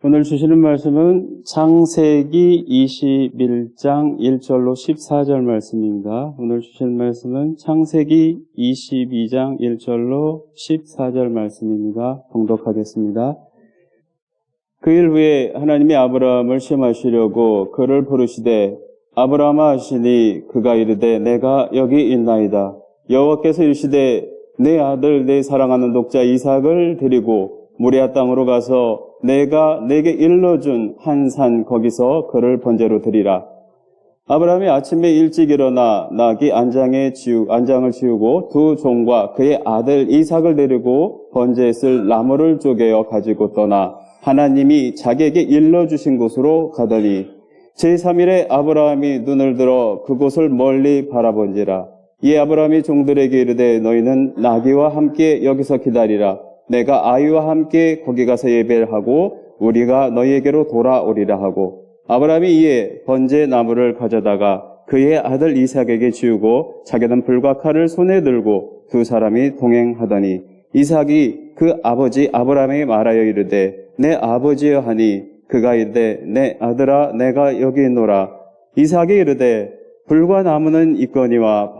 오늘 주시는 말씀은 창세기 21장 1절로 14절 말씀입니다. 오늘 주시는 말씀은 창세기 22장 1절로 14절 말씀입니다. 봉독하겠습니다. 그 일 후에 하나님이 아브라함을 시험하시려고 그를 부르시되 아브라함아 하시니 그가 이르되 내가 여기 있나이다. 여호와께서 이르시되 내 아들 내 사랑하는 독자 이삭을 데리고 모리아 땅으로 가서 내가 내게 일러준 한 산 거기서 그를 번제로 드리라. 아브라함이 아침에 일찍 일어나 나귀 안장을 지우고 두 종과 그의 아들 이삭을 데리고 번제에 쓸 나무를 쪼개어 가지고 떠나 하나님이 자기에게 일러주신 곳으로 가더니 제3일에 아브라함이 눈을 들어 그곳을 멀리 바라본지라. 이에 아브라함이 종들에게 이르되 너희는 나귀와 함께 여기서 기다리라. 내가 아이와 함께 거기 가서 예배를 하고 우리가 너희에게로 돌아오리라 하고 아브라함이 이에 번제 나무를 가져다가 그의 아들 이삭에게 지우고 자기는 불과 칼을 손에 들고 두 사람이 동행하더니 이삭이 그 아버지 아브라함에게 말하여 이르되 내 아버지여 하니 그가 이르되 내 아들아 내가 여기 있노라. 이삭이 이르되 불과 나무는 있거니와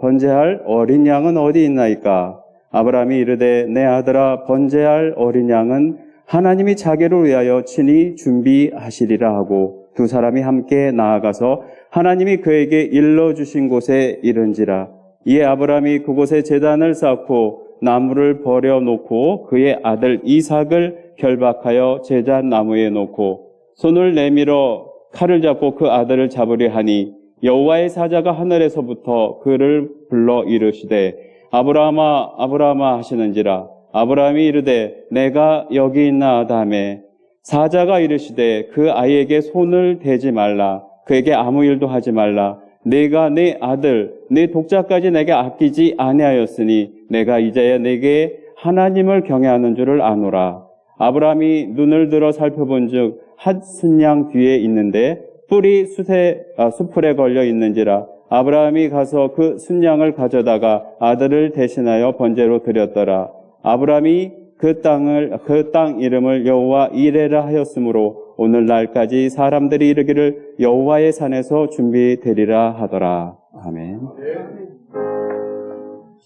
번제할 어린 양은 어디 있나이까. 아브라함이 이르되 내 아들아 번제할 어린 양은 하나님이 자기를 위하여 친히 준비하시리라 하고 두 사람이 함께 나아가서 하나님이 그에게 일러주신 곳에 이른지라. 이에 아브라함이 그곳에 제단을 쌓고 나무를 버려놓고 그의 아들 이삭을 결박하여 제단 나무에 놓고 손을 내밀어 칼을 잡고 그 아들을 잡으려 하니 여호와의 사자가 하늘에서부터 그를 불러 이르시되 아브라함아 아브라함아 하시는지라. 아브라함이 이르되 내가 여기 있나 하다매 사자가 이르시되 그 아이에게 손을 대지 말라. 그에게 아무 일도 하지 말라. 내가 내 아들 내 독자까지 내게 아끼지 아니하였으니 내가 이제야 내게 하나님을 경외하는 줄을 아노라. 아브라함이 눈을 들어 살펴본즉 한 순양 뒤에 있는데 뿔이 수풀에 걸려 있는지라. 아브라함이 가서 그 순양을 가져다가 아들을 대신하여 번제로 드렸더라. 아브라함이 그 땅 이름을 여호와 이레라 하였으므로 오늘날까지 사람들이 이르기를 여호와의 산에서 준비되리라 하더라. 아멘.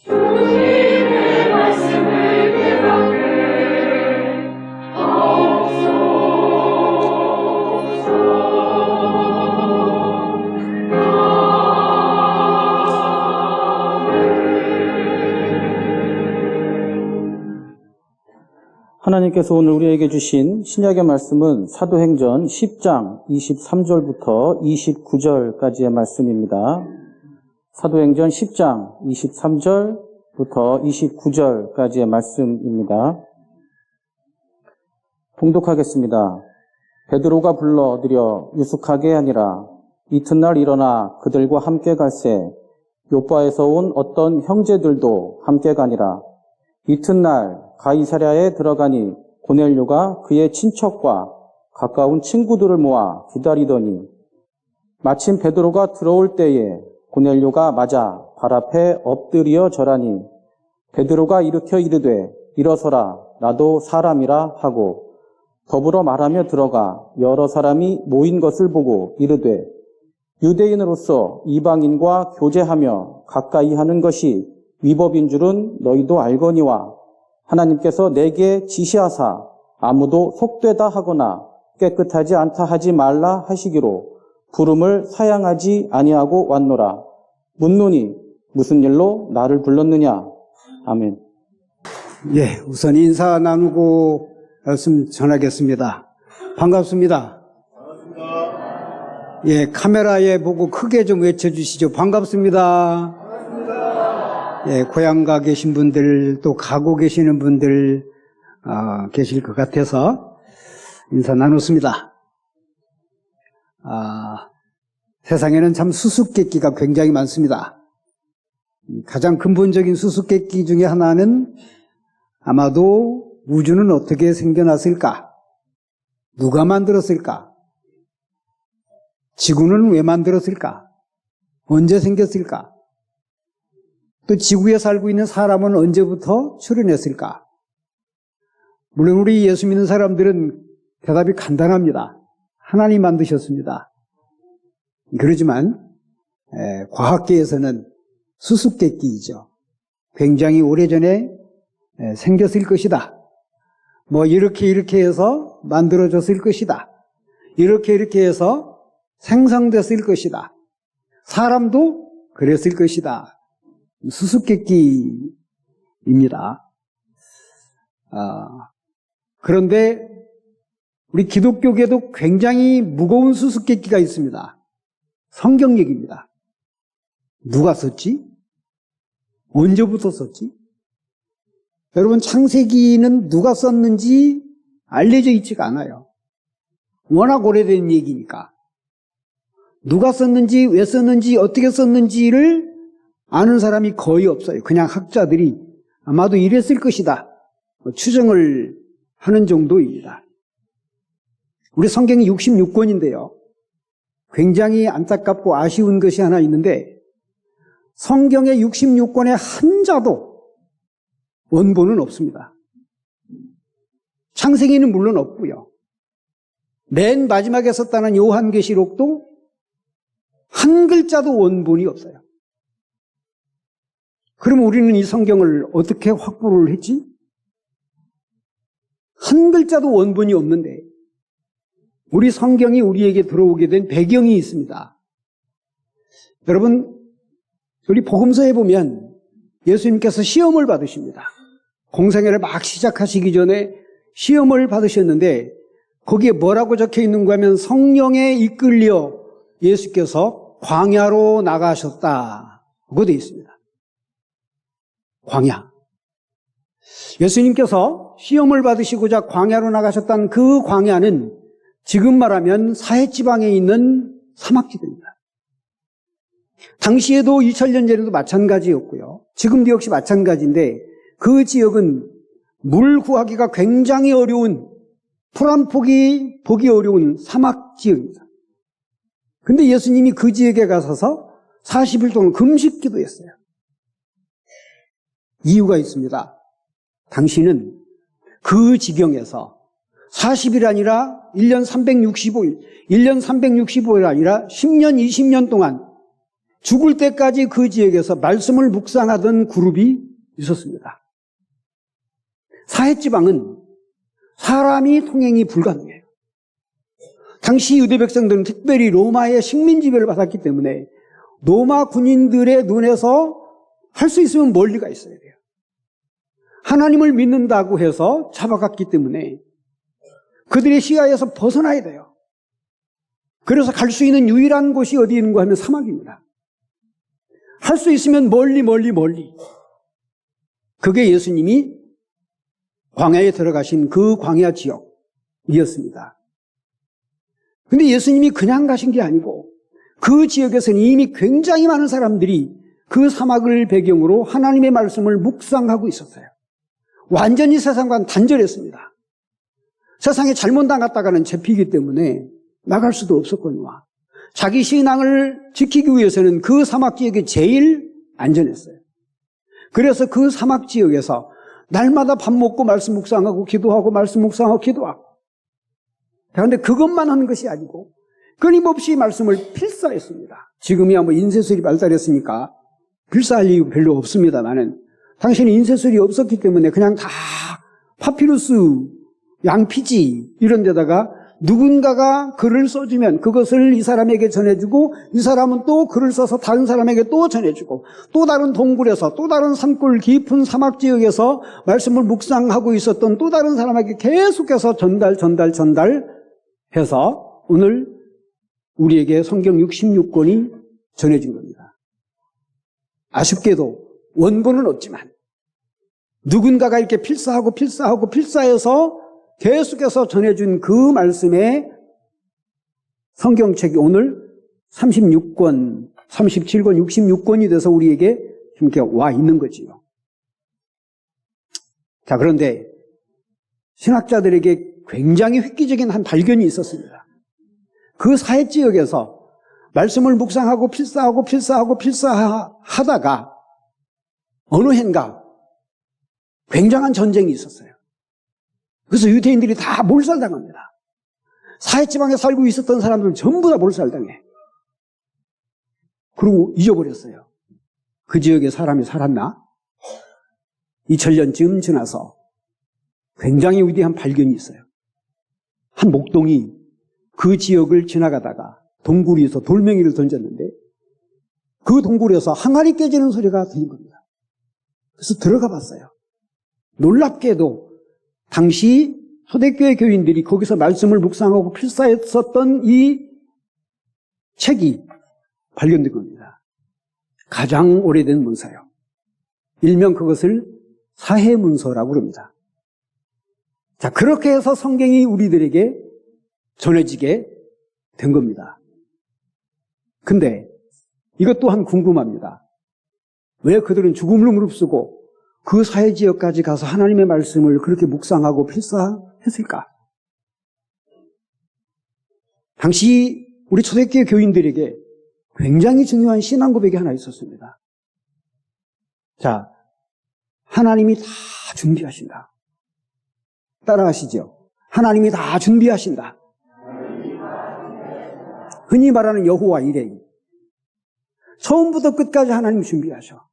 주님의 말씀을 들었네. 하나님께서 오늘 우리에게 주신 신약의 말씀은 사도행전 10장 23절부터 29절까지의 말씀입니다. 사도행전 10장 23절부터 29절까지의 말씀입니다. 봉독하겠습니다. 베드로가 불러들여 유숙하게 하니라. 이튿날 일어나 그들과 함께 갈새 요빠에서 온 어떤 형제들도 함께 가니라. 이튿날 가이사랴에 들어가니 고넬료가 그의 친척과 가까운 친구들을 모아 기다리더니 마침 베드로가 들어올 때에 고넬료가 맞아 발 앞에 엎드려 절하니 베드로가 일으켜 이르되 일어서라 나도 사람이라 하고 더불어 말하며 들어가 여러 사람이 모인 것을 보고 이르되 유대인으로서 이방인과 교제하며 가까이 하는 것이 위법인 줄은 너희도 알거니와 하나님께서 내게 지시하사 아무도 속되다 하거나 깨끗하지 않다 하지 말라 하시기로 부름을 사양하지 아니하고 왔노라. 묻노니 무슨 일로 나를 불렀느냐. 아멘. 예, 우선 인사 나누고 말씀 전하겠습니다. 반갑습니다. 반갑습니다. 예, 카메라에 보고 크게 좀 외쳐주시죠. 반갑습니다. 예, 고향가 계신 분들, 또 가고 계시는 분들 계실 것 같아서 인사 나눴습니다. 세상에는 참 수수께끼가 굉장히 많습니다. 가장 근본적인 수수께끼 중에 하나는 아마도 우주는 어떻게 생겨났을까? 누가 만들었을까? 지구는 왜 만들었을까? 언제 생겼을까? 또 지구에 살고 있는 사람은 언제부터 출현했을까? 물론 우리 예수 믿는 사람들은 대답이 간단합니다. 하나님 만드셨습니다. 그러지만 과학계에서는 수수께끼이죠. 굉장히 오래전에 생겼을 것이다. 뭐 이렇게 해서 만들어졌을 것이다. 이렇게 해서 생성됐을 것이다. 사람도 그랬을 것이다. 수수께끼입니다. 그런데 우리 기독교계도 굉장히 무거운 수수께끼가 있습니다. 성경 얘기입니다. 누가 썼지? 언제부터 썼지? 여러분, 창세기는 누가 썼는지 알려져 있지가 않아요. 워낙 오래된 얘기니까. 누가 썼는지, 왜 썼는지, 어떻게 썼는지를 아는 사람이 거의 없어요. 그냥 학자들이 아마도 이랬을 것이다 추정을 하는 정도입니다. 우리 성경이 66권인데요. 굉장히 안타깝고 아쉬운 것이 하나 있는데 성경의 66권의 한자도 원본은 없습니다. 창세기는 물론 없고요. 맨 마지막에 썼다는 요한계시록도 한 글자도 원본이 없어요. 그럼 우리는 이 성경을 어떻게 확보를 했지? 한 글자도 원본이 없는데 우리 성경이 우리에게 들어오게 된 배경이 있습니다. 여러분, 우리 복음서에 보면 예수님께서 시험을 받으십니다. 공생애를 막 시작하시기 전에 시험을 받으셨는데 거기에 뭐라고 적혀 있는가 하면 성령에 이끌려 예수께서 광야로 나가셨다고 되어 있습니다. 광야. 예수님께서 시험을 받으시고자 광야로 나가셨다는 그 광야는 지금 말하면 사해지방에 있는 사막지대입니다. 당시에도 2000년 전에도 마찬가지였고요. 지금도 역시 마찬가지인데 그 지역은 물 구하기가 굉장히 어려운 풀 한 폭이 보기 어려운 사막 지역입니다. 근데 예수님이 그 지역에 가셔서 40일 동안 금식 기도했어요. 이유가 있습니다. 당신은 그 지경에서 40일 아니라 1년 365일, 1년 365일 아니라 10년, 20년 동안 죽을 때까지 그 지역에서 말씀을 묵상하던 그룹이 있었습니다. 사해지방은 사람이 통행이 불가능해요. 당시 유대 백성들은 특별히 로마의 식민 지배를 받았기 때문에 로마 군인들의 눈에서 할 수 있으면 멀리가 있어야 돼요. 하나님을 믿는다고 해서 잡아갔기 때문에 그들의 시야에서 벗어나야 돼요. 그래서 갈 수 있는 유일한 곳이 어디 있는가 하면 사막입니다. 할 수 있으면 멀리. 그게 예수님이 광야에 들어가신 그 광야 지역이었습니다. 근데 예수님이 그냥 가신 게 아니고 그 지역에서는 이미 굉장히 많은 사람들이 그 사막을 배경으로 하나님의 말씀을 묵상하고 있었어요. 완전히 세상과는 단절했습니다. 세상에 잘못 나갔다가는 잡히기 때문에 나갈 수도 없었거니와 자기 신앙을 지키기 위해서는 그 사막 지역이 제일 안전했어요. 그래서 그 사막 지역에서 날마다 밥 먹고 말씀 묵상하고 기도하고 말씀 묵상하고 기도하고. 그런데 그것만 하는 것이 아니고 끊임없이 말씀을 필사했습니다. 지금이야 뭐 인쇄술이 발달했으니까 필사할 이유 별로 없습니다만은 당시에는 인쇄술이 없었기 때문에 그냥 다 파피루스, 양피지 이런 데다가 누군가가 글을 써주면 그것을 이 사람에게 전해주고 이 사람은 또 글을 써서 다른 사람에게 또 전해주고 또 다른 동굴에서 또 다른 산골 깊은 사막 지역에서 말씀을 묵상하고 있었던 또 다른 사람에게 계속해서 전달해서 오늘 우리에게 성경 66권이 전해진 겁니다. 아쉽게도 원본은 없지만 누군가가 이렇게 필사해서 계속해서 전해준 그 말씀의 성경책이 오늘 36권, 37권, 66권이 돼서 우리에게 이렇게 와 있는 거지요. 자, 그런데 신학자들에게 굉장히 획기적인 한 발견이 있었습니다. 그 사해 지역에서 말씀을 묵상하고 필사하다가 어느 해인가 굉장한 전쟁이 있었어요. 그래서 유대인들이 다 몰살당합니다. 사해지방에 살고 있었던 사람들은 전부 다 몰살당해. 그리고 잊어버렸어요. 그 지역에 사람이 살았나? 2000년쯤 지나서 굉장히 위대한 발견이 있어요. 한 목동이 그 지역을 지나가다가 동굴에서 돌멩이를 던졌는데 그 동굴에서 항아리 깨지는 소리가 들린 겁니다. 그래서 들어가 봤어요. 놀랍게도 당시 초대교회 교인들이 거기서 말씀을 묵상하고 필사했었던 이 책이 발견된 겁니다. 가장 오래된 문서요. 일명 그것을 사해문서라고 그럽니다. 자, 그렇게 해서 성경이 우리들에게 전해지게 된 겁니다. 근데 이것 또한 궁금합니다. 왜 그들은 죽음을 무릅쓰고 그 사해 지역까지 가서 하나님의 말씀을 그렇게 묵상하고 필사했을까? 당시 우리 초대교회 교인들에게 굉장히 중요한 신앙 고백이 하나 있었습니다. 자, 하나님이 다 준비하신다. 따라하시죠. 하나님이 다 준비하신다. 흔히 말하는 여호와 이레. 처음부터 끝까지 하나님 준비하셔.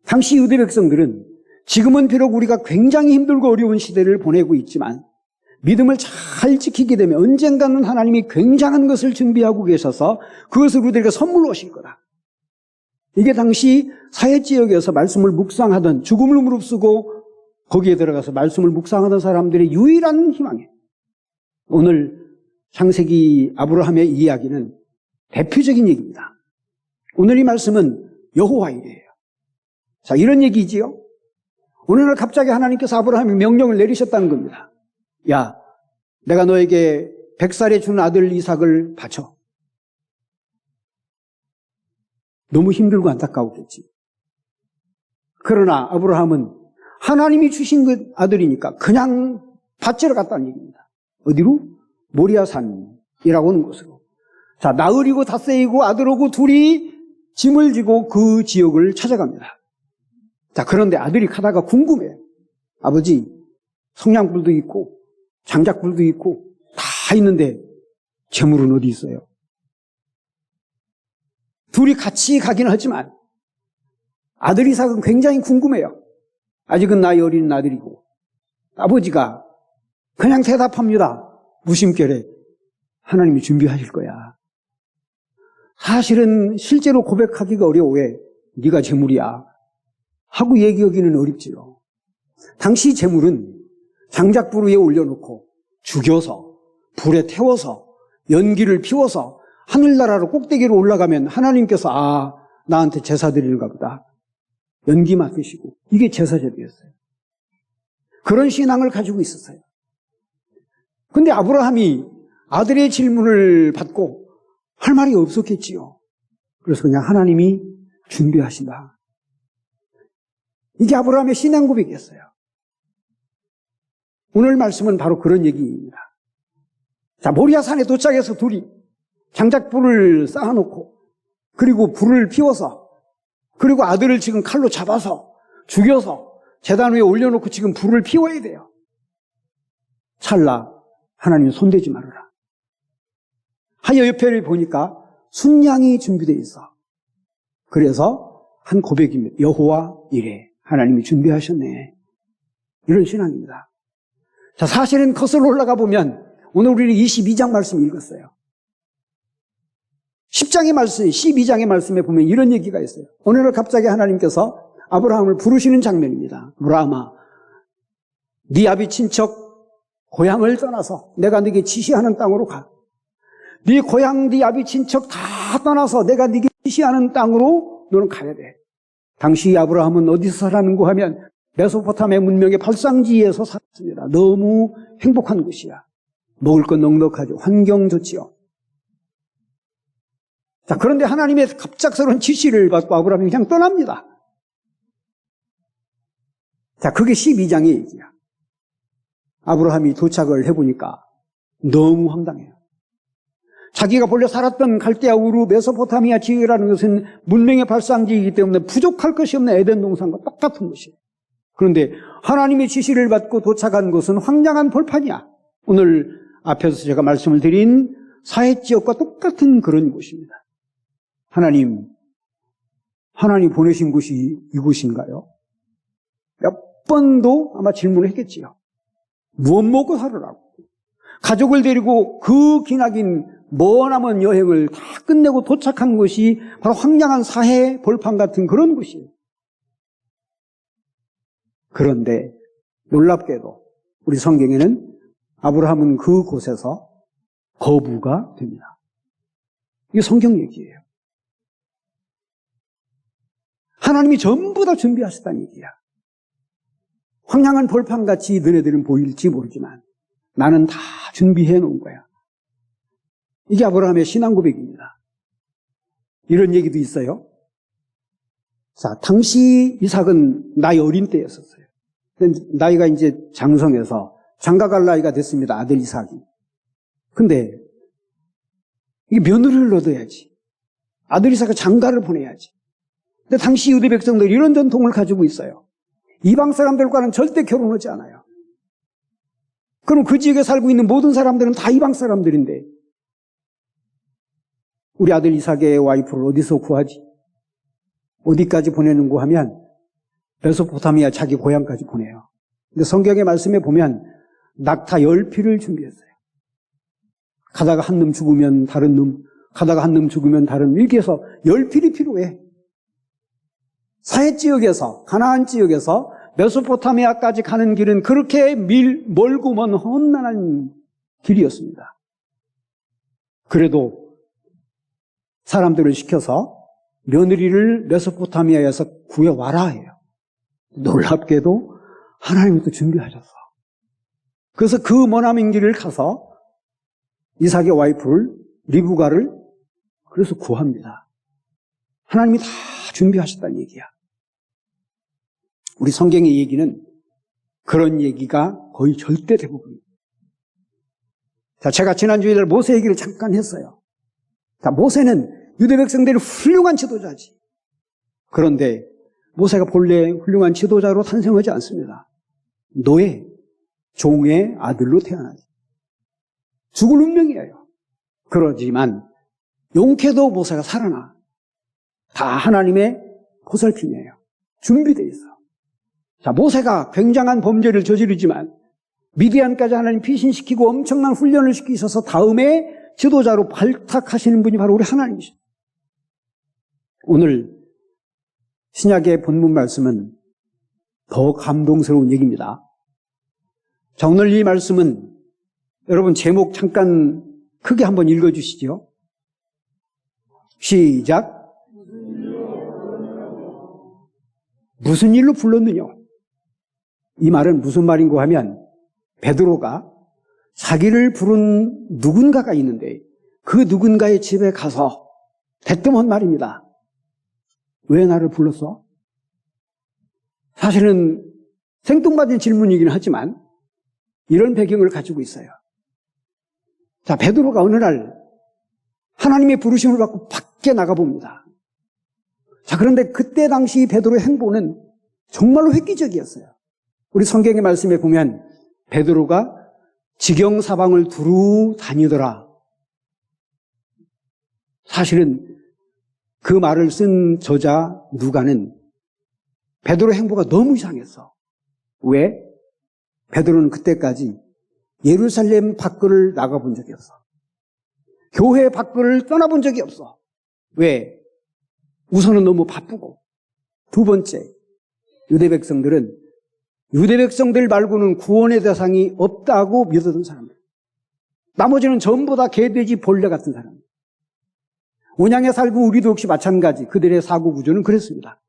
당시 유대 백성들은 지금은 비록 우리가 굉장히 힘들고 어려운 시대를 보내고 있지만 믿음을 잘 지키게 되면 언젠가는 하나님이 굉장한 것을 준비하고 계셔서 그것을 우리에게 선물로 오실 거다. 이게 당시 사해 지역에서 말씀을 묵상하던, 죽음을 무릅쓰고 거기에 들어가서 말씀을 묵상하던 사람들의 유일한 희망이에요. 오늘 창세기 아브라함의 이야기는 대표적인 얘기입니다. 오늘 이 말씀은 여호와 이레예요. 자, 이런 얘기지요. 어느 날 갑자기 하나님께서 아브라함에 명령을 내리셨다는 겁니다. 야, 내가 너에게 100살에 준 아들 이삭을 바쳐. 너무 힘들고 안타까웠겠지. 그러나 아브라함은 하나님이 주신 그 아들이니까 그냥 바치러 갔다는 얘기입니다. 어디로? 모리아산이라고 하는 곳으로. 자, 나흘이고 닷새이고 아들하고 둘이 짐을 지고 그 지역을 찾아갑니다. 자, 그런데 아들이 가다가 궁금해요. 아버지, 성냥불도 있고 장작불도 있고 다 있는데 재물은 어디 있어요? 둘이 같이 가긴 하지만 아들 이삭은 굉장히 궁금해요. 아직은 나이 어린 아들이고. 아버지가 그냥 대답합니다. 무심결에 하나님이 준비하실 거야. 사실은 실제로 고백하기가 어려워. 왜? 네가 재물이야 하고 얘기하기는 어렵지요. 당시 재물은 장작불 위에 올려놓고 죽여서 불에 태워서 연기를 피워서 하늘나라로 꼭대기로 올라가면 하나님께서 나한테 제사 드리는가 보다. 연기 맡으시고 이게 제사 제비였어요. 그런 신앙을 가지고 있었어요. 근데 아브라함이 아들의 질문을 받고 할 말이 없었겠지요. 그래서 그냥 하나님이 준비하신다. 이게 아브라함의 신앙 고백이었어요. 오늘 말씀은 바로 그런 얘기입니다. 자, 모리아산에 도착해서 둘이 장작불을 쌓아놓고 그리고 불을 피워서 그리고 아들을 지금 칼로 잡아서 죽여서 제단 위에 올려놓고 지금 불을 피워야 돼요. 찰나 하나님 손대지 말아라. 하여 옆에 보니까 순양이 준비되어 있어. 그래서 한 고백입니다. 여호와 이레. 하나님이 준비하셨네. 이런 신앙입니다. 자, 사실은 거슬러 올라가 보면 오늘 우리는 22장 말씀 읽었어요. 10장의 말씀, 12장의 말씀에 보면 이런 얘기가 있어요. 어느 날 갑자기 하나님께서 아브라함을 부르시는 장면입니다. 아브라함아, 네 아비 친척 고향을 떠나서 내가 네게 지시하는 땅으로 가. 네 고향, 네 아비 친척 다 떠나서 내가 네게 지시하는 땅으로 너는 가야 돼. 당시 아브라함은 어디서 살았는고 하면 메소포타미아 문명의 발상지에서 살았습니다. 너무 행복한 곳이야. 먹을 건 넉넉하죠. 환경 좋지요. 자, 그런데 하나님의 갑작스러운 지시를 받고 아브라함이 그냥 떠납니다. 자, 그게 12장의 얘기야. 아브라함이 도착을 해보니까 너무 황당해요. 자기가 본래 살았던 갈대아 우루 메소포타미아 지역이라는 것은 문명의 발상지이기 때문에 부족할 것이 없는 에덴 동산과 똑같은 것이에요. 그런데 하나님의 지시를 받고 도착한 곳은 황량한 벌판이야. 오늘 앞에서 제가 말씀을 드린 사회지역과 똑같은 그런 곳입니다. 하나님 보내신 곳이 이곳인가요? 몇 번도 아마 질문을 했겠지요. 무엇 먹고 살으라고. 가족을 데리고 그 기나긴 머나먼 여행을 다 끝내고 도착한 곳이 바로 황량한 사해 벌판 같은 그런 곳이에요. 그런데 놀랍게도 우리 성경에는 아브라함은 그곳에서 거부가 됩니다. 이게 성경 얘기예요. 하나님이 전부 다 준비하셨다는 얘기야. 황량한 벌판같이 너네들은 보일지 모르지만 나는 다 준비해 놓은 거야. 이게 아브라함의 신앙 고백입니다. 이런 얘기도 있어요. 자, 당시 이삭은 나이 어린 때였었어요. 나이가 이제 장성해서 장가갈 나이가 됐습니다. 아들 이삭이. 근데 이게 며느리를 얻어야지. 아들 이삭은 장가를 보내야지. 근데 당시 유대 백성들이 이런 전통을 가지고 있어요. 이방 사람들과는 절대 결혼하지 않아요. 그럼 그 지역에 살고 있는 모든 사람들은 다 이방 사람들인데 우리 아들 이삭의 와이프를 어디서 구하지? 어디까지 보내는고 하면 메소포타미아 자기 고향까지 보내요. 근데 성경의 말씀에 보면 낙타 10피를 준비했어요. 가다가 한 놈 죽으면 다른 놈, 가다가 한 놈 죽으면 다른 놈, 이렇게 해서 10필이 필요해. 사해 지역에서, 가나안 지역에서 메소포타미아까지 가는 길은 그렇게 멀고 먼 험난한 길이었습니다. 그래도 사람들을 시켜서 며느리를 메소포타미아에서 구해와라 해요. 놀랍게도 하나님이 또 준비하셨어. 그래서 그 머나먼 길을 가서 이삭의 와이프를 리브가를 그래서 구합니다. 하나님이 다 준비하셨다는 얘기야. 우리 성경의 얘기는 그런 얘기가 거의 절대 대부분입니다. 자, 제가 지난주에 모세 얘기를 잠깐 했어요. 자, 모세는 유대 백성들이 훌륭한 지도자지. 그런데 모세가 본래 훌륭한 지도자로 탄생하지 않습니다. 노예, 종의 아들로 태어나지. 죽을 운명이에요. 그러지만 용케도 모세가 살아나. 다 하나님의 보살핌이에요. 준비되어 있어. 자, 모세가 굉장한 범죄를 저지르지만 미디안까지 하나님 피신시키고 엄청난 훈련을 시키셔서 다음에 지도자로 발탁하시는 분이 바로 우리 하나님이시죠. 오늘 신약의 본문 말씀은 더 감동스러운 얘기입니다. 자, 오늘 이 말씀은 여러분 제목 잠깐 크게 한번 읽어주시죠. 시작. 무슨 일로 불렀느냐? 이 말은 무슨 말인고 하면 베드로가 자기를 부른 누군가가 있는데 그 누군가의 집에 가서 대뜸 한 말입니다. 왜 나를 불렀어? 사실은 생뚱맞은 질문이긴 하지만 이런 배경을 가지고 있어요. 자, 베드로가 어느 날 하나님의 부르심을 받고 밖에 나가봅니다. 자, 그런데 그때 당시 베드로의 행보는 정말로 획기적이었어요. 우리 성경의 말씀에 보면 베드로가 지경사방을 두루 다니더라. 사실은 그 말을 쓴 저자 누가는 베드로의 행보가 너무 이상했어. 왜? 베드로는 그때까지 예루살렘 밖을 나가본 적이 없어. 교회 밖을 떠나본 적이 없어. 왜? 우선은 너무 바쁘고, 두 번째, 유대 백성들 말고는 구원의 대상이 없다고 믿었던 사람들. 나머지는 전부 다 개돼지 벌레 같은 사람. 온양에 살고 우리도 역시 마찬가지. 그들의 사고 구조는 그랬습니다.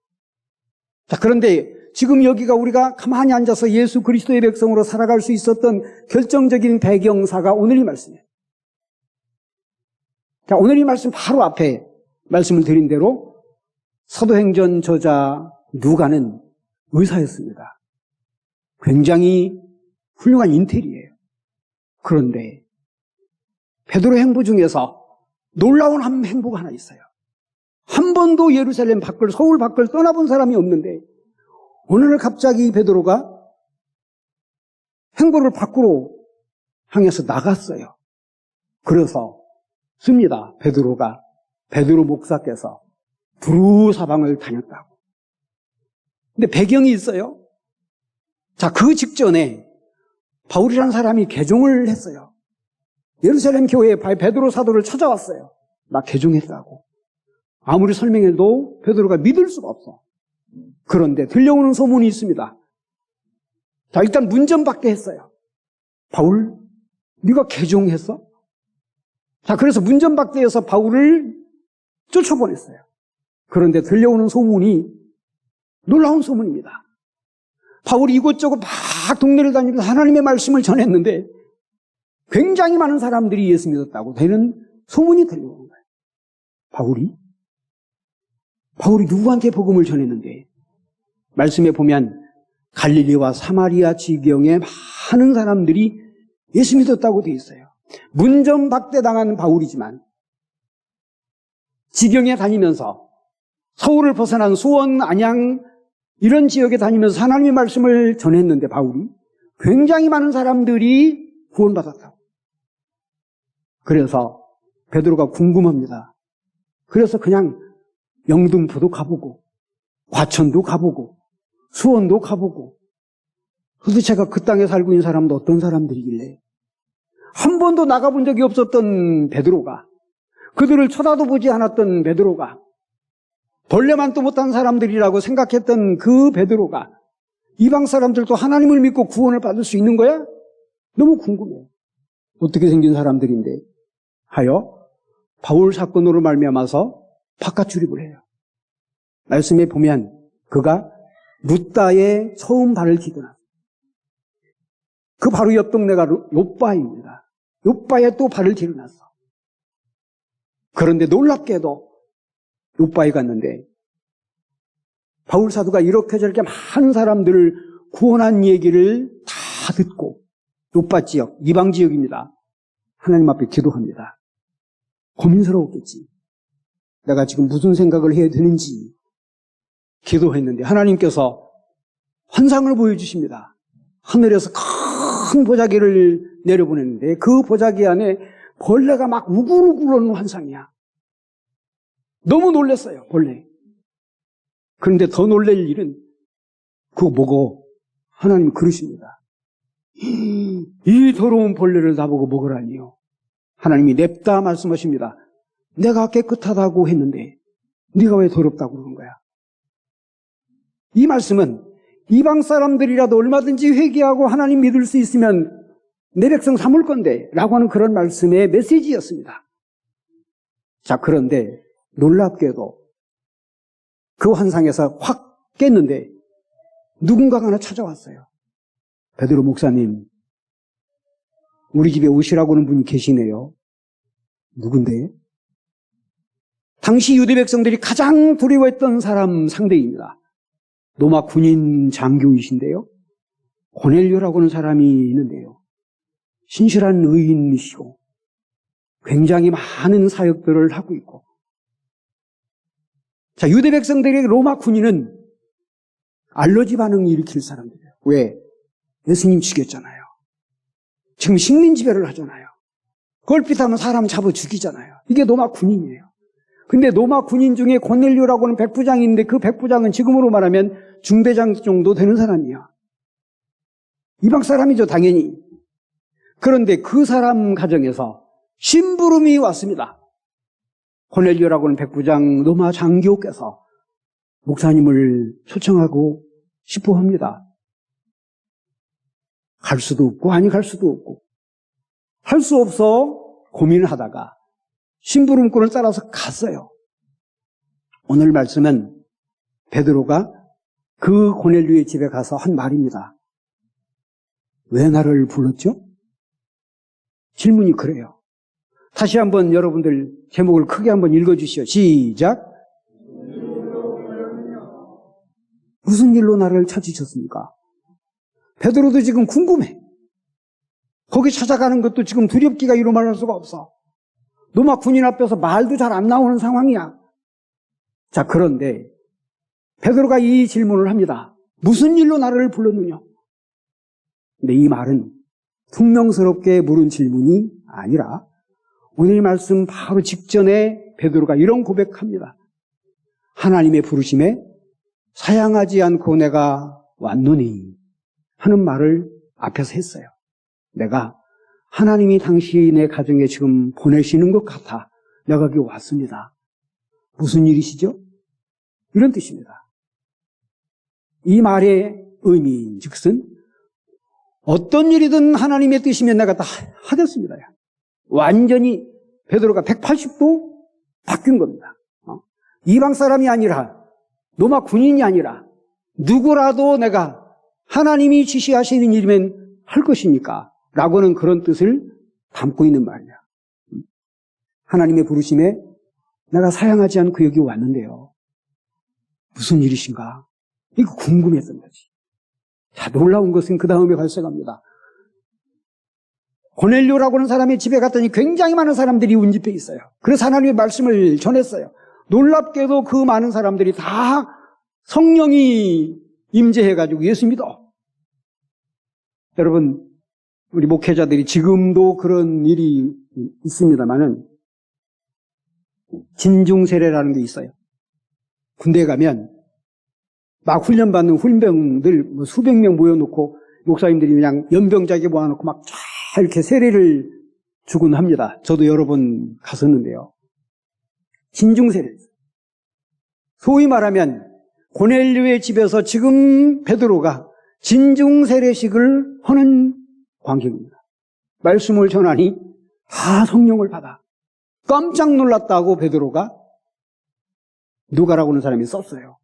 자, 그런데 지금 여기가 우리가 가만히 앉아서 예수 그리스도의 백성으로 살아갈 수 있었던 결정적인 배경사가 오늘 이 말씀이에요. 자, 오늘 이 말씀 바로 앞에 말씀을 드린 대로 사도행전 저자 누가는 의사였습니다. 굉장히 훌륭한 인텔이에요. 그런데 베드로의 행보 중에서 놀라운 한 행보가 하나 있어요. 한 번도 예루살렘 밖을, 서울 밖을 떠나본 사람이 없는데 어느 날 갑자기 베드로가 행보를 밖으로 향해서 나갔어요. 그래서 씁니다. 베드로 목사께서 두루 사방을 다녔다고. 근데 배경이 있어요. 자, 그 직전에 바울이라는 사람이 개종을 했어요. 예루살렘 교회에 베드로 사도를 찾아왔어요. 나 개종했다고. 아무리 설명해도 베드로가 믿을 수가 없어. 그런데 들려오는 소문이 있습니다. 자, 일단 문전박대 했어요. 바울, 네가 개종했어? 자, 그래서 문전박대에서 바울을 쫓아보냈어요. 그런데 들려오는 소문이 놀라운 소문입니다. 바울이 이곳저곳 막 동네를 다니면서 하나님의 말씀을 전했는데 굉장히 많은 사람들이 예수 믿었다고 되는 소문이 들려오는 거예요. 바울이 누구한테 복음을 전했는데 말씀에 보면 갈릴리와 사마리아 지경에 많은 사람들이 예수 믿었다고 되어 있어요. 문전박대당한 바울이지만 지경에 다니면서 서울을 벗어난 수원, 안양 이런 지역에 다니면서 하나님의 말씀을 전했는데 바울이 굉장히 많은 사람들이 구원받았다고. 그래서 베드로가 궁금합니다. 그래서 그냥 영등포도 가보고 과천도 가보고 수원도 가보고 도대체가 그 땅에 살고 있는 사람도 어떤 사람들이길래 한 번도 나가본 적이 없었던 베드로가 그들을 쳐다도 보지 않았던 베드로가 벌레만도 못한 사람들이라고 생각했던 그 베드로가 이방 사람들도 하나님을 믿고 구원을 받을 수 있는 거야? 너무 궁금해요. 어떻게 생긴 사람들인데 하여 바울 사건으로 말미암아서 바깥 출입을 해요. 말씀에 보면 그가 루다에 처음 발을 디뎌놨어요. 그 바로 옆 동네가 요빠입니다. 요빠에 또 발을 디뎌놨어. 그런데 놀랍게도 요빠에 갔는데 바울 사도가 이렇게 저렇게 많은 사람들을 구원한 얘기를 다 듣고 요빠 지역, 이방 지역입니다. 하나님 앞에 기도합니다. 고민스러웠겠지. 내가 지금 무슨 생각을 해야 되는지 기도했는데 하나님께서 환상을 보여주십니다. 하늘에서 큰 보자기를 내려보냈는데 그 보자기 안에 벌레가 막 우글우글 오는 환상이야. 너무 놀랐어요, 벌레. 그런데 더 놀랄 일은 그거 보고 하나님 그러십니다. 이 더러운 벌레를 나보고 먹으라니요. 하나님이 냅다 말씀하십니다. 내가 깨끗하다고 했는데 네가 왜 더럽다고 그러는 거야? 이 말씀은 이방 사람들이라도 얼마든지 회개하고 하나님 믿을 수 있으면 내 백성 삼을 건데 라고 하는 그런 말씀의 메시지였습니다. 자, 그런데 놀랍게도 그 환상에서 확 깼는데 누군가가 하나 찾아왔어요. 베드로 목사님, 우리 집에 오시라고 하는 분이 계시네요. 누군데? 당시 유대 백성들이 가장 두려워했던 사람 상대입니다. 로마 군인 장교이신데요. 고넬료라고 하는 사람이 있는데요. 신실한 의인이시고 굉장히 많은 사역들을 하고 있고. 자, 유대 백성들의 로마 군인은 알러지 반응을 일으킬 사람들이에요. 왜? 예수님 죽였잖아요. 지금 식민지배를 하잖아요. 걸핏하면 사람 잡아 죽이잖아요. 이게 로마 군인이에요. 근데 로마 군인 중에 고넬료라고 하는 백부장이 있는데 그 백부장은 지금으로 말하면 중대장 정도 되는 사람이야. 이방 사람이죠, 당연히. 그런데 그 사람 가정에서 심부름이 왔습니다. 고넬료라고 하는 백부장 로마 장교께서 목사님을 초청하고 싶어 합니다. 갈 수도 없고 아니 갈 수도 없고 할 수 없어 고민을 하다가 심부름꾼을 따라서 갔어요. 오늘 말씀은 베드로가 그 고넬료의 집에 가서 한 말입니다. 왜 나를 불렀죠? 질문이 그래요. 다시 한번 여러분들 제목을 크게 한번 읽어주시오. 시작. 무슨 일로 나를 찾으셨습니까? 베드로도 지금 궁금해. 거기 찾아가는 것도 지금 두렵기가 이루 말할 수가 없어. 로마 군인 앞에서 말도 잘 안 나오는 상황이야. 자, 그런데 베드로가 이 질문을 합니다. 무슨 일로 나를 불렀느냐? 근데 이 말은 퉁명스럽게 물은 질문이 아니라 오늘 말씀 바로 직전에 베드로가 이런 고백합니다. 하나님의 부르심에 사양하지 않고 내가 왔노니 하는 말을 앞에서 했어요. 내가 하나님이 당신의 가정에 지금 보내시는 것 같아 내가 여기 왔습니다. 무슨 일이시죠? 이런 뜻입니다. 이 말의 의미인 즉슨 어떤 일이든 하나님의 뜻이면 내가 다 하겠습니다. 완전히 베드로가 180도 바뀐 겁니다. 이방 사람이 아니라 로마 군인이 아니라 누구라도 내가 하나님이 지시하시는 일이면 할 것이니까 라고는 그런 뜻을 담고 있는 말이야. 하나님의 부르심에 내가 사양하지 않고 여기 왔는데요. 무슨 일이신가? 이거 궁금했던 거지. 자, 놀라운 것은 그 다음에 발생합니다. 고넬료라고 하는 사람의 집에 갔더니 굉장히 많은 사람들이 운집해 있어요. 그래서 하나님의 말씀을 전했어요. 놀랍게도 그 많은 사람들이 다 성령이 임재해가지고 예수 믿어. 여러분, 우리 목회자들이 지금도 그런 일이 있습니다만은 진중세례라는 게 있어요. 군대에 가면 막 훈련받는 훈병들 수백 명 모여놓고 목사님들이 그냥 연병자에게 모아놓고 막 쫙 이렇게 세례를 주곤 합니다. 저도 여러 번 갔었는데요. 진중세례. 소위 말하면 고넬료의 집에서 지금 베드로가 진중세례식을 하는 광경입니다. 말씀을 전하니 다 성령을 받아. 깜짝 놀랐다고 베드로가 누가라고 하는 사람이 썼어요.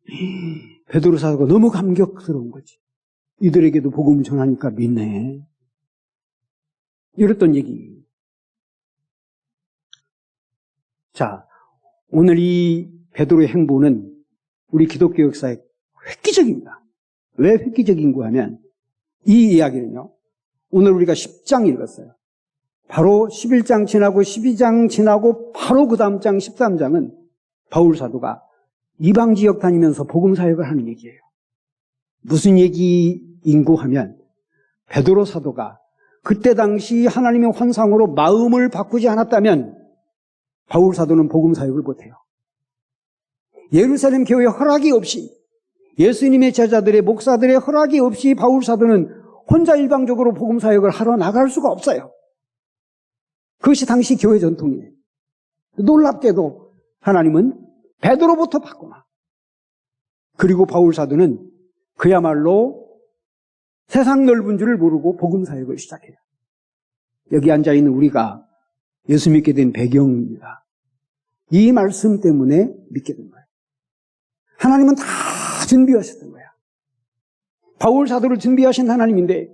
베드로 사도가 너무 감격스러운 거지. 이들에게도 복음을 전하니까 믿네. 이랬던 얘기. 자, 오늘 이 베드로의 행보는 우리 기독교 역사에 획기적입니다. 왜 획기적인가 하면 이 이야기는요. 오늘 우리가 10장 읽었어요. 바로 11장 지나고 12장 지나고 바로 그 다음 장 13장은 바울 사도가 이방 지역 다니면서 복음 사역을 하는 얘기예요. 무슨 얘기인고 하면 베드로 사도가 그때 당시 하나님의 환상으로 마음을 바꾸지 않았다면 바울 사도는 복음 사역을 못해요. 예루살렘 교회 허락이 없이 예수님의 제자들의 목사들의 허락이 없이 바울 사도는 혼자 일방적으로 복음 사역을 하러 나갈 수가 없어요. 그것이 당시 교회 전통이에요. 놀랍게도 하나님은 베드로부터 바꾸나. 그리고 바울 사도는 그야말로 세상 넓은 줄을 모르고 복음 사역을 시작해요. 여기 앉아있는 우리가 예수 믿게 된 배경입니다. 이 말씀 때문에 믿게 된 거예요. 하나님은 다 준비하셨던 거야. 바울 사도를 준비하신 하나님인데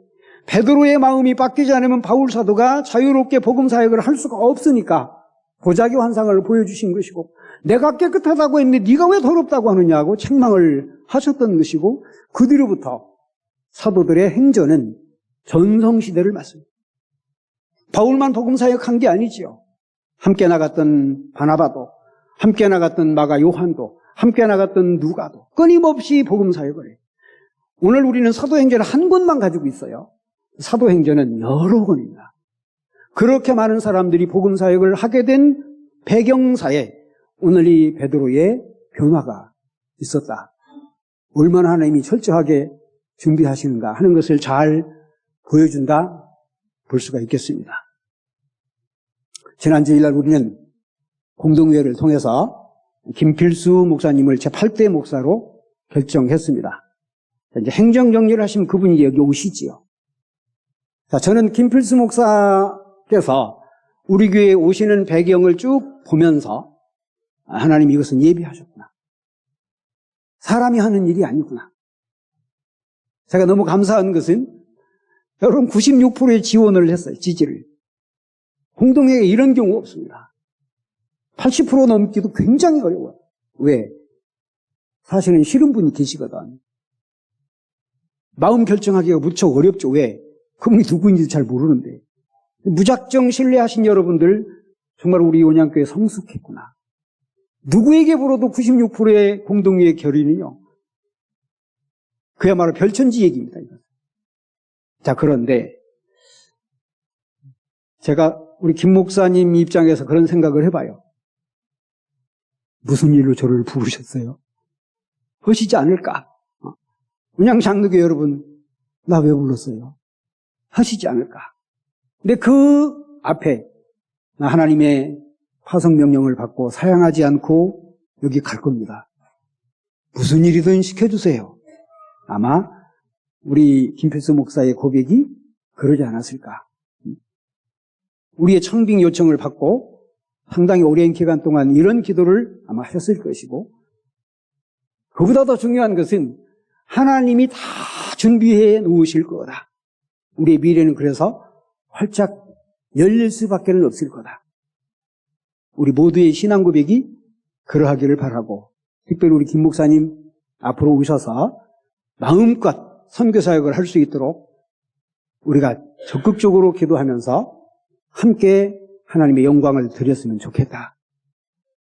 베드로의 마음이 바뀌지 않으면 바울 사도가 자유롭게 복음 사역을 할 수가 없으니까 보자기 환상을 보여주신 것이고 내가 깨끗하다고 했는데 네가 왜 더럽다고 하느냐고 책망을 하셨던 것이고 그 뒤로부터 사도들의 행전은 전성시대를 맞습니다. 바울만 복음 사역한 게 아니지요. 함께 나갔던 바나바도 함께 나갔던 마가 요한도 함께 나갔던 누가도 끊임없이 복음 사역을 해요. 오늘 우리는 사도행전을 한 권만 가지고 있어요. 사도행전은 여러 권입니다. 그렇게 많은 사람들이 복음 사역을 하게 된 배경사에 오늘 이 베드로의 변화가 있었다. 얼마나 하나님이 철저하게 준비하시는가 하는 것을 잘 보여준다 볼 수가 있겠습니다. 지난 주일날 우리는 공동회를 통해서 김필수 목사님을 제8대 목사로 결정했습니다. 이제 행정정리를 하시면 그분이 여기 오시지요. 자, 저는 김필수 목사께서 우리 교회에 오시는 배경을 쭉 보면서 하나님 이것은 예비하셨구나. 사람이 하는 일이 아니구나. 제가 너무 감사한 것은 여러분 96%의 지원을 했어요. 지지를. 공동회에 이런 경우 없습니다. 80% 넘기도 굉장히 어려워요. 왜? 사실은 싫은 분이 계시거든. 마음 결정하기가 무척 어렵죠. 왜? 그분이 누구인지 잘 모르는데. 무작정 신뢰하신 여러분들 정말 우리 온양교회 성숙했구나. 누구에게 물어도 96%의 공동회의 결의는요. 그야말로 별천지 얘기입니다. 이건. 자, 그런데 제가 우리 김 목사님 입장에서 그런 생각을 해봐요. 무슨 일로 저를 부르셨어요? 하시지 않을까? 그냥 장로교 여러분, 나 왜 불렀어요? 하시지 않을까? 근데 그 앞에 나 하나님의 화성 명령을 받고 사양하지 않고 여기 갈 겁니다. 무슨 일이든 시켜주세요. 아마 우리 김필수 목사의 고백이 그러지 않았을까? 우리의 청빙 요청을 받고 상당히 오랜 기간 동안 이런 기도를 아마 하셨을 것이고, 그보다 더 중요한 것은 하나님이 다 준비해 놓으실 거다. 우리의 미래는 그래서 활짝 열릴 수밖에 없을 거다. 우리 모두의 신앙 고백이 그러하기를 바라고, 특별히 우리 김 목사님 앞으로 오셔서 마음껏 선교사역을 할 수 있도록 우리가 적극적으로 기도하면서 함께 하나님의 영광을 드렸으면 좋겠다.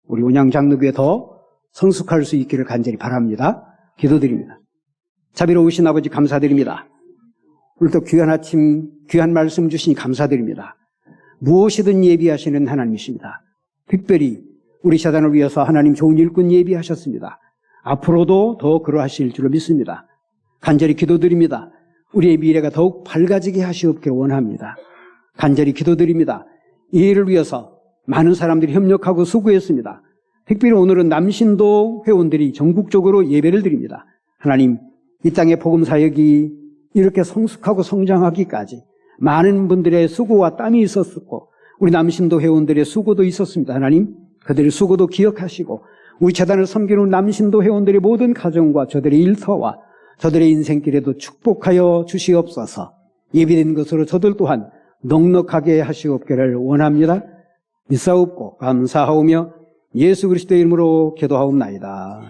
우리 온양장로교에 더 성숙할 수 있기를 간절히 바랍니다. 기도드립니다. 자비로우신 아버지 감사드립니다. 오늘도 귀한 아침, 귀한 말씀 주시니 감사드립니다. 무엇이든 예비하시는 하나님이십니다. 특별히 우리 재단을 위해서 하나님 좋은 일꾼 예비하셨습니다. 앞으로도 더 그러하실 줄로 믿습니다. 간절히 기도드립니다. 우리의 미래가 더욱 밝아지게 하시옵기를 원합니다. 간절히 기도드립니다. 이 일을 위해서 많은 사람들이 협력하고 수고했습니다. 특별히 오늘은 남신도 회원들이 전국적으로 예배를 드립니다. 하나님, 이 땅의 복음 사역이 이렇게 성숙하고 성장하기까지 많은 분들의 수고와 땀이 있었고, 우리 남신도 회원들의 수고도 있었습니다. 하나님, 그들의 수고도 기억하시고 우리 재단을 섬기는 남신도 회원들의 모든 가정과 저들의 일터와 저들의 인생길에도 축복하여 주시옵소서. 예비된 것으로 저들 또한 넉넉하게 하시옵기를 원합니다. 믿사옵고 감사하오며 예수 그리스도의 이름으로 기도하옵나이다.